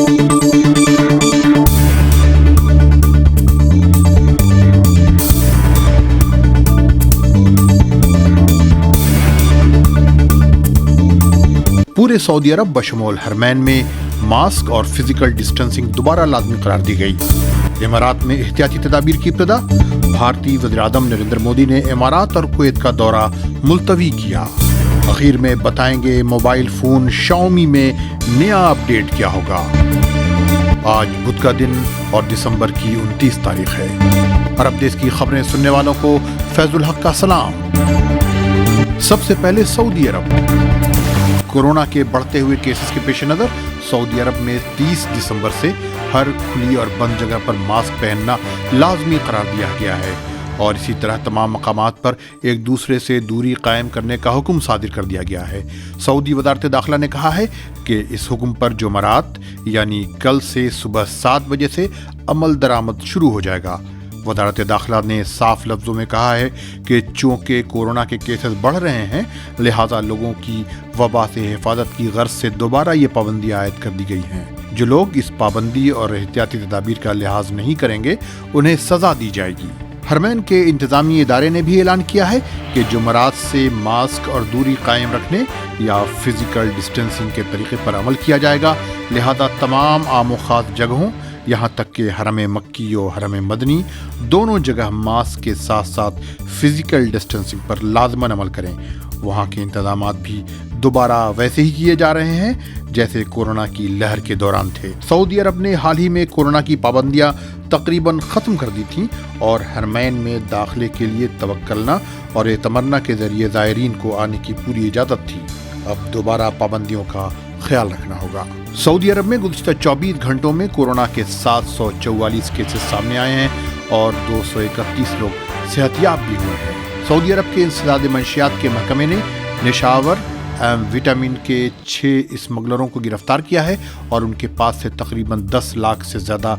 पूरे सऊदी अरब बशमूल हरमैन में मास्क और फिजिकल डिस्टेंसिंग दोबारा लाजमी करार दी गई। इमारात में एहतियाती तदाबीर की इब्तिदा। भारतीय वज़ीर-ए-आज़म नरेंद्र मोदी ने इमारात और कुवैत का दौरा मुलतवी किया। आखिर में बताएंगे मोबाइल फोन शाओमी में नया अपडेट क्या होगा। आज बुध का दिन और दिसंबर की 29 तारीख है। अरब देश की खबरें सुनने वालों को फैजुल हक का सलाम। सबसे पहले सऊदी अरब। कोरोना के बढ़ते हुए केसेस के पेश नज़र सऊदी अरब में 30 दिसंबर से हर खुली और बंद जगह पर मास्क पहनना लाजमी करार दिया गया है और इसी तरह तमाम मकामात पर एक दूसरे से दूरी कायम करने का हुक्म सादिर कर दिया गया है। सऊदी वज़ारत दाखिला ने कहा है कि इस हुक्म पर जुमरात यानी कल से सुबह 7 बजे से अमल दरामद शुरू हो जाएगा। वज़ारत दाखिला ने साफ लफ्ज़ों में कहा है कि चूँकि कोरोना के केसेस बढ़ रहे हैं, लिहाजा लोगों की वबा से हिफाजत की गर्ज से दोबारा ये पाबंदी आयद कर दी गई हैं। जो लोग इस पाबंदी और एहतियाती तदाबीर का लिहाज नहीं करेंगे, उन्हें सज़ा दी जाएगी। हरमैन के इंतज़ामी इदारे ने भी ऐलान किया है कि जुमरात से मास्क और दूरी कायम रखने या फिजिकल डिस्टेंसिंग के तरीके पर अमल किया जाएगा। लिहाजा तमाम आम व खास जगहों यहाँ तक कि हरम मक्की और हरम मदनी दोनों जगह मास्क के साथ साथ फिजिकल डिस्टेंसिंग पर लाजमन अमल करें। वहाँ के इंतजामात भी दोबारा वैसे ही किए जा रहे हैं जैसे कोरोना की लहर के दौरान थे। सऊदी अरब ने हाल ही में कोरोना की पाबंदियां तकरीबन ख़त्म कर दी थीं और हरमैन में दाखिले के लिए तवक्कलना और एतमरना के ज़रिए ज़ायरीन को आने की पूरी इजाज़त थी। अब दोबारा पाबंदियों का ख्याल रखना होगा। सऊदी अरब में गुज़िश्ता 24 घंटों में कोरोना के 744 केसेस सामने आए हैं और 231 लोग सेहतियाब भी हुए हैं। सऊदी अरब के इंसदाद मंशियात के महकमे ने निशावर विटामिन के 6 स्मगलरों को गिरफ्तार किया है और उनके पास से तकरीबन 10 लाख से ज़्यादा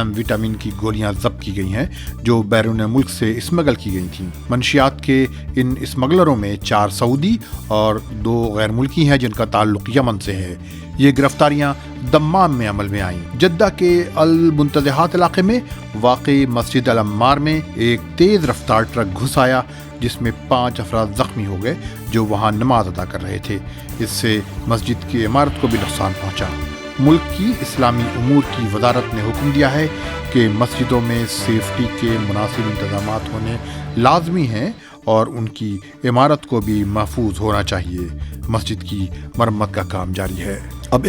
विटामिन की गोलियां जब्त की गई हैं जो बैरून मुल्क से स्मगल की गई थीं। मंशियात के इन स्मगलरों में 4 सऊदी और 2 गैर मुल्की हैं जिनका ताल्लुक यमन से है। ये गिरफ्तारियां दम्माम में अमल में आईं। जद्दा के अल मुंतज़हात इलाके में वाक़ई मस्जिद अल अम्मार में एक तेज़ रफ्तार ट्रक घुस आया जिसमें 5 अफराद ज़ख्मी हो गए जो वहाँ नमाज अदा कर रहे थे। इससे मस्जिद की इमारत को भी नुकसान पहुँचा। मुल्क की इस्लामी उमूर की वजारत ने हुक्म दिया है कि मस्जिदों में सेफ्टी के मुनासिब इंतजामात होने लाजमी हैं और उनकी इमारत को भी महफूज होना चाहिए। मस्जिद की मरम्मत का काम जारी है। अब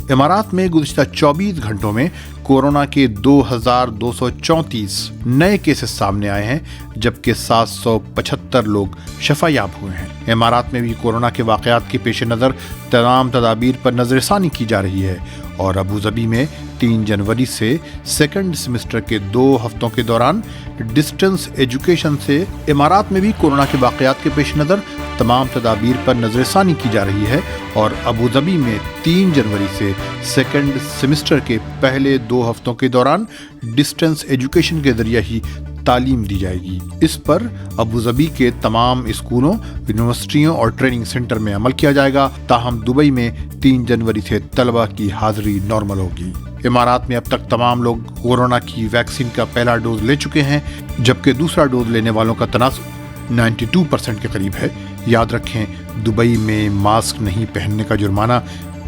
इमारात में गुज़िश्ता 24 घंटों में कोरोना के 2234 नए केसेस सामने आए हैं जबकि 775 लोग शफायाब हुए हैं। इमारात में भी कोरोना के वाक़यात के पेश नज़र तमाम तदाबीर पर नज़रसानी की जा रही है और अबू धाबी में 3 जनवरी से सेकंड सेमेस्टर के 2 हफ्तों के दौरान डिस्टेंस एजुकेशन से इमारात में भी कोरोना के वाक़यात के पेश नज़र तमाम तदाबीर पर नज़रसानी की जा रही है और अबू धाबी में 3 जनवरी से सेकंड सेमेस्टर के पहले 2 हफ्तों के दौरान डिस्टेंस एजुकेशन के ज़रिए ही तालीम दी जाएगी। इस पर अबू धाबी के तमाम स्कूलों, यूनिवर्सिटियों और ट्रेनिंग सेंटर में अमल किया जाएगा। ताहम दुबई में 3 जनवरी से तलबा की हाजिरी नॉर्मल होगी। इमारात में अब तक तमाम लोग कोरोना की वैक्सीन का पहला डोज ले चुके हैं जबकि दूसरा डोज लेने वालों का तनासुब 92% के करीब है। याद रखें, दुबई में मास्क नहीं पहनने का जुर्माना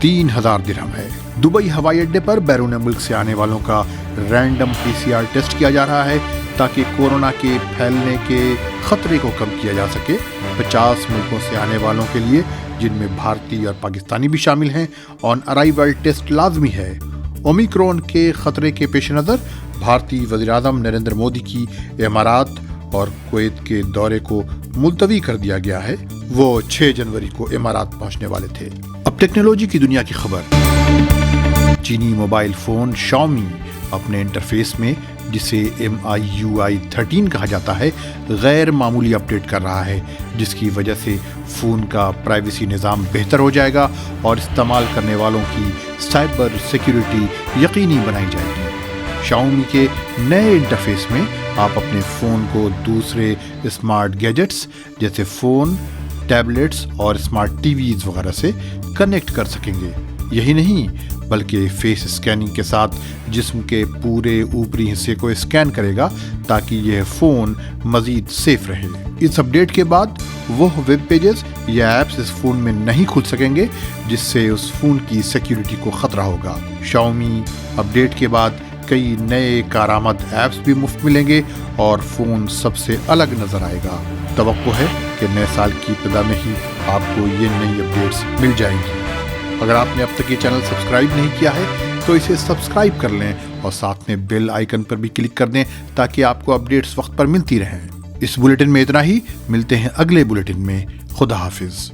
3000 दिरहम है। दुबई हवाई अड्डे पर बैरून मुल्क से आने वालों का रैंडम PCR टेस्ट किया जा रहा है ताकि कोरोना के फैलने के खतरे को कम किया जा सके। 50 मुल्कों से आने वालों के लिए, जिनमें भारतीय और पाकिस्तानी भी शामिल हैं, ऑन अराइवल टेस्ट लाजमी है। ओमिक्रॉन के खतरे के पेश नज़र भारतीय वज़ीर-ए-आज़म नरेंद्र मोदी की इमारात और कुवैत के दौरे को मुलतवी कर दिया गया है। वो 6 जनवरी को इमारात पहुंचने वाले थे। अब टेक्नोलॉजी की दुनिया की खबर। चीनी मोबाइल फोन शाओमी अपने इंटरफेस में, जिसे MIUI 13 कहा जाता है, गैर मामूली अपडेट कर रहा है जिसकी वजह से फ़ोन का प्राइवेसी निज़ाम बेहतर हो जाएगा और इस्तेमाल करने वालों की साइबर सिक्योरिटी यकीनी बनाई जाएगी। शाओमी के नए इंटरफेस में आप अपने फ़ोन को दूसरे स्मार्ट गैजेट्स जैसे फ़ोन, टैबलेट्स और स्मार्ट टीवीज़ वगैरह से कनेक्ट कर सकेंगे। यही नहीं بلکہ فیس اسکیننگ کے ساتھ جسم کے پورے اوپری حصے کو اسکین کرے گا تاکہ یہ فون مزید سیف رہے۔ اس اپ ڈیٹ کے بعد وہ ویب پیجز یا ایپس اس فون میں نہیں کھل سکیں گے جس سے اس فون کی سیکیورٹی کو خطرہ ہوگا۔ شاؤمی اپ ڈیٹ کے بعد کئی نئے کارآمد ایپس بھی مفت ملیں گے اور فون سب سے الگ نظر آئے گا۔ توقع ہے کہ نئے سال کی ابتدا میں ہی آپ کو یہ نئی اپ ڈیٹس مل جائیں گی۔ اگر آپ نے اب تک یہ چینل سبسکرائب نہیں کیا ہے تو اسے سبسکرائب کر لیں اور ساتھ میں بیل آئیکن پر بھی کلک کر دیں تاکہ آپ کو اپ ڈیٹس وقت پر ملتی رہیں۔ اس بلیٹن میں اتنا ہی، ملتے ہیں اگلے بلیٹن میں۔ خدا حافظ۔